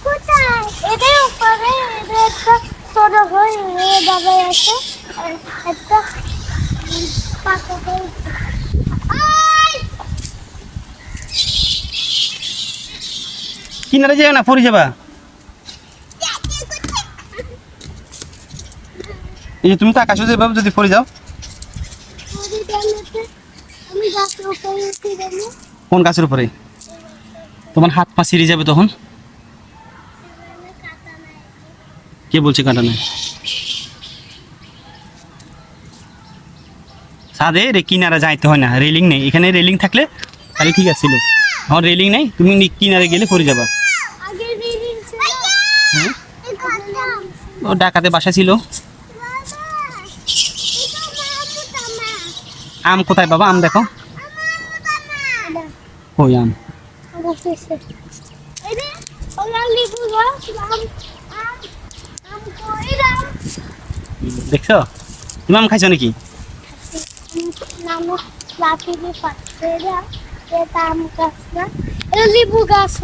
কোথায়? এদের উপরে এদের একটা ছোট হয়ে দাবাই আছে আর একটা পাকা হয়ে আই কিনারে যাও না, পড়ে যাবা। এই যে তুমি তো আকাশে যেভাবে যদি পড়ে যাও। আমি গাছের উপরে উঠে গেলাম কোন গাছের উপরে? তোমার হাত পা ছিঁড়ে যাবে তখন। কাটা নাই কে বলছে কাঁটা নেই? সাদে রে কিনারা যাইতে হয় না, রেলিং নেই এখানে। রেলিং থাকলে তাহলে ঠিক আছিল। এখন রেলিং নেই, তুমি কিনারে গেলে পড়ে যাবা। আগে রিলিং ছিল হ্যাঁ, এই খতম ও ডাকাতে বাসা ছিল। আম কোথায় বাবা? আম দেখো। কই আম? দেখছো? তুমি আম খাইছো নাকি? লেবু গাছ